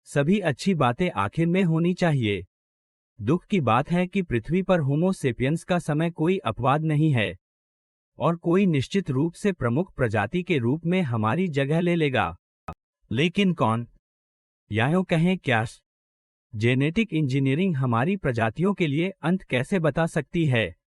सभी अच्छी बातें आखिर में होनी चाहिए। दुख की बात है कि पृथ्वी पर होमो सेपियंस का समय कोई अपवाद नहीं है और कोई निश्चित रूप से प्रमुख प्रजाति के रूप में हमारी जगह ले लेगा। लेकिन कौन? या यूं कहें क्या जेनेटिक इंजीनियरिंग हमारी प्रजातियों के लिए अंत कैसे बता सकती है?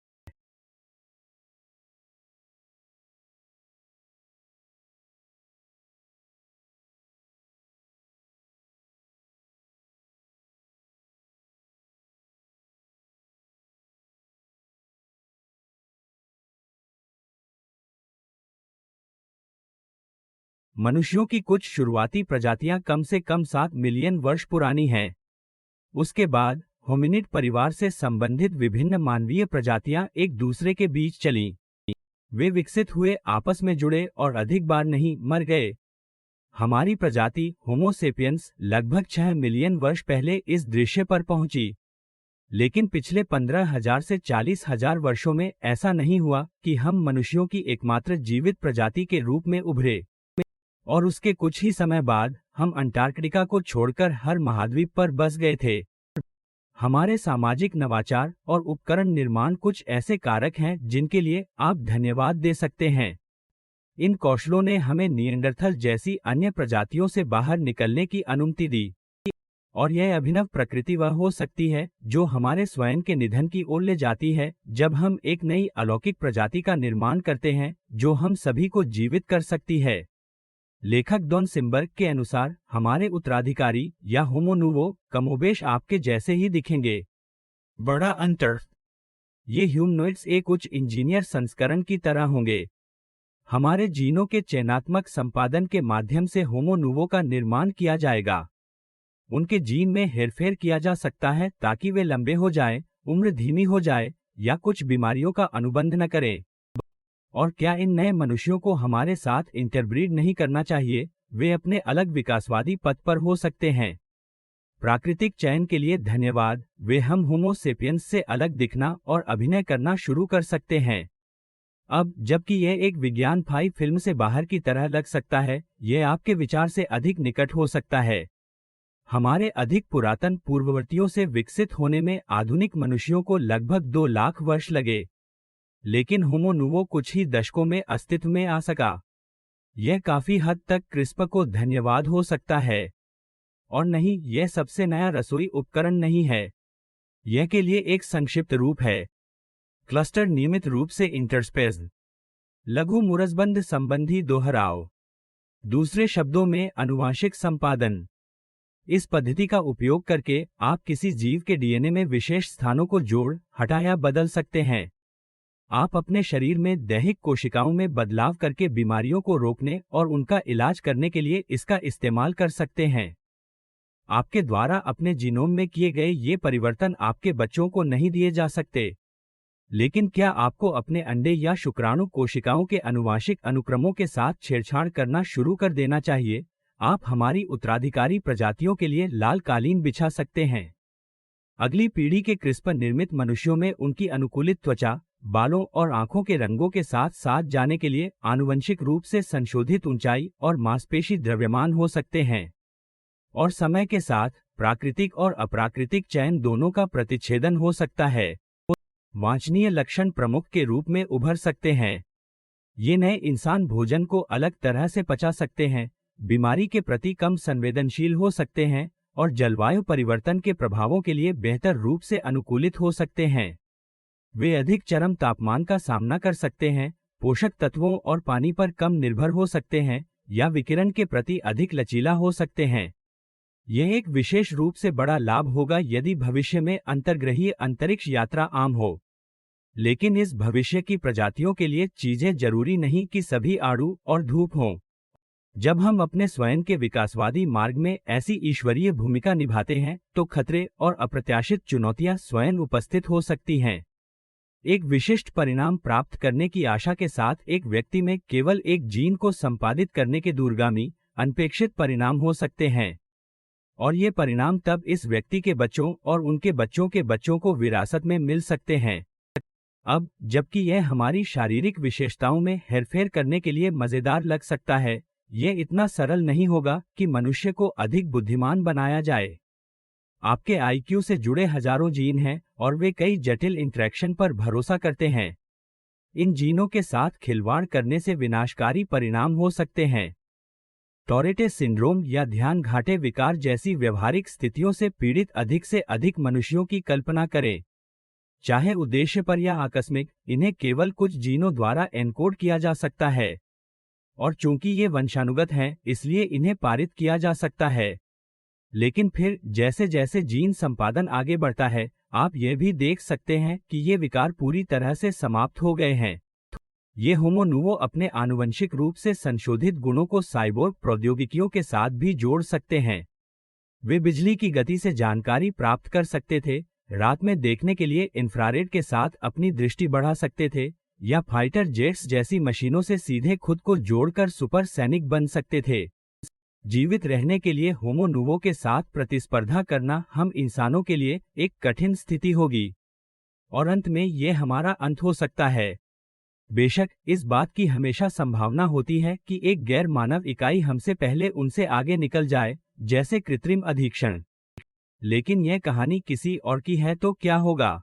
मनुष्यों की कुछ शुरुआती प्रजातियां कम से कम 7 मिलियन वर्ष पुरानी हैं। उसके बाद होमिनिड परिवार से संबंधित विभिन्न मानवीय प्रजातियां एक दूसरे के बीच चलीं। वे विकसित हुए, आपस में जुड़े और अधिक बार नहीं मर गए। हमारी प्रजाति होमो सेपियंस लगभग 6 मिलियन वर्ष पहले इस दृश्य पर पहुंची। लेकिन पिछले 15,000 से 40,000 वर्षों में ऐसा नहीं हुआ कि हम मनुष्यों की एकमात्र जीवित प्रजाति के रूप में उभरे। और उसके कुछ ही समय बाद हम अंटार्कटिका को छोड़कर हर महाद्वीप पर बस गए थे। हमारे सामाजिक नवाचार और उपकरण निर्माण कुछ ऐसे कारक हैं जिनके लिए आप धन्यवाद दे सकते हैं। इन कौशलों ने हमें निएंडरथल जैसी अन्य प्रजातियों से बाहर निकलने की अनुमति दी। और यह अभिनव प्रकृति वह हो सकती है जो हमारे स्वयं के निधन की ओर ले जाती है जब हम एक नई अलौकिक प्रजाति का निर्माण करते हैं जो हम सभी को जीवित कर सकती है। लेखक डॉन सिम्बर्ग के अनुसार हमारे उत्तराधिकारी या होमो नूवो कमोबेश आपके जैसे ही दिखेंगे। बड़ा अंतर, ये ह्यूमनॉइड्स एक उच्च इंजीनियर संस्करण की तरह होंगे। हमारे जीनों के चयनात्मक संपादन के माध्यम से होमो नूवो का निर्माण किया जाएगा। उनके जीन में हेरफेर किया जा सकता है ताकि वे लंबे हो जाएं, उम्र धीमी हो जाए या कुछ बीमारियों का अनुबंध न करें। और क्या इन नए मनुष्यों को हमारे साथ इंटरब्रीड नहीं करना चाहिए? वे अपने अलग विकासवादी पथ पर हो सकते हैं। प्राकृतिक चयन के लिए धन्यवाद। वे हम होमो सेपियंस से अलग दिखना और अभिनय करना शुरू कर सकते हैं। अब जबकि यह एक विज्ञान फाई फिल्म से बाहर की तरह लग सकता है, यह आपके विचार से अधिक निकट हो सकता है। हमारे अधिक पुरातन पूर्ववर्तियों से विकसित होने में आधुनिक मनुष्यों को लगभग 2 लाख वर्ष लगे, लेकिन होमो नूवो कुछ ही दशकों में अस्तित्व में आ सका। यह काफी हद तक क्रिस्प को धन्यवाद हो सकता है। और नहीं, यह सबसे नया रसोई उपकरण नहीं है। यह के लिए एक संक्षिप्त रूप है। क्लस्टर नियमित रूप से इंटरस्पेस लघु मुरसबंद संबंधी दोहराव, दूसरे शब्दों में अनुवांशिक संपादन। इस पद्धति का उपयोग करके आप किसी जीव के डीएनए में विशेष स्थानों को जोड़, हटा या बदल सकते हैं। आप अपने शरीर में दैहिक कोशिकाओं में बदलाव करके बीमारियों को रोकने और उनका इलाज करने के लिए इसका इस्तेमाल कर सकते हैं। आपके द्वारा अपने जीनोम में किए गए ये परिवर्तन आपके बच्चों को नहीं दिए जा सकते। लेकिन क्या आपको अपने अंडे या शुक्राणु कोशिकाओं के अनुवांशिक अनुक्रमों के साथ छेड़छाड़ करना शुरू कर देना चाहिए? आप हमारी उत्तराधिकारी प्रजातियों के लिए लाल कालीन बिछा सकते हैं। अगली पीढ़ी के क्रिस्प निर्मित मनुष्यों में उनकी अनुकूलित त्वचा, बालों और आंखों के रंगों के साथ साथ जाने के लिए आनुवंशिक रूप से संशोधित ऊंचाई और मांसपेशी द्रव्यमान हो सकते हैं। और समय के साथ प्राकृतिक और अप्राकृतिक चयन दोनों का प्रतिच्छेदन हो सकता है। वांछनीय लक्षण प्रमुख के रूप में उभर सकते हैं। ये नए इंसान भोजन को अलग तरह से पचा सकते हैं, बीमारी के प्रति कम संवेदनशील हो सकते हैं और जलवायु परिवर्तन के प्रभावों के लिए बेहतर रूप से अनुकूलित हो सकते हैं। वे अधिक चरम तापमान का सामना कर सकते हैं, पोषक तत्वों और पानी पर कम निर्भर हो सकते हैं या विकिरण के प्रति अधिक लचीला हो सकते हैं। यह एक विशेष रूप से बड़ा लाभ होगा यदि भविष्य में अंतर्ग्रहीय अंतरिक्ष यात्रा आम हो। लेकिन इस भविष्य की प्रजातियों के लिए चीजें जरूरी नहीं कि सभी आड़ू और धूप हों। जब हम अपने स्वयं के विकासवादी मार्ग में ऐसी ईश्वरीय भूमिका निभाते हैं तो खतरे और अप्रत्याशित चुनौतियां स्वयं उपस्थित हो सकती हैं। एक विशिष्ट परिणाम प्राप्त करने की आशा के साथ एक व्यक्ति में केवल एक जीन को संपादित करने के दूरगामी, अनपेक्षित परिणाम हो सकते हैं। और ये परिणाम तब इस व्यक्ति के बच्चों और उनके बच्चों के बच्चों को विरासत में मिल सकते हैं। अब जबकि यह हमारी शारीरिक विशेषताओं में हेरफेर करने के लिए मजेदार लग सकता है, ये इतना सरल नहीं होगा कि मनुष्य को अधिक बुद्धिमान बनाया जाए। आपके आईक्यू से जुड़े हजारों जीन हैं और वे कई जटिल इंटरेक्शन पर भरोसा करते हैं। इन जीनों के साथ खिलवाड़ करने से विनाशकारी परिणाम हो सकते हैं। टॉरेटे सिंड्रोम या ध्यान घाटे विकार जैसी व्यवहारिक स्थितियों से पीड़ित अधिक से अधिक मनुष्यों की कल्पना करें। चाहे उद्देश्य पर या आकस्मिक, इन्हें केवल कुछ जीनों द्वारा एनकोड किया जा सकता है। और चूंकि ये वंशानुगत हैं, इसलिए इन्हें पारित किया जा सकता है। लेकिन फिर जैसे जैसे जीन संपादन आगे बढ़ता है, आप यह भी देख सकते हैं कि ये विकार पूरी तरह से समाप्त हो गए हैं। ये होमो नुवो अपने आनुवंशिक रूप से संशोधित गुणों को साइबोर्ग प्रौद्योगिकियों के साथ भी जोड़ सकते हैं। वे बिजली की गति से जानकारी प्राप्त कर सकते थे, रात में देखने के लिए इंफ्रारेड के साथ अपनी दृष्टि बढ़ा सकते थे, या फाइटर जेट्स जैसी मशीनों से सीधे खुद को जोड़कर सुपर सैनिक बन सकते थे। जीवित रहने के लिए होमो नुवो के साथ प्रतिस्पर्धा करना हम इंसानों के लिए एक कठिन स्थिति होगी, और अंत में ये हमारा अंत हो सकता है। बेशक इस बात की हमेशा संभावना होती है कि एक गैर मानव इकाई हमसे पहले उनसे आगे निकल जाए, जैसे कृत्रिम अधीक्षण। लेकिन यह कहानी किसी और की है तो क्या होगा?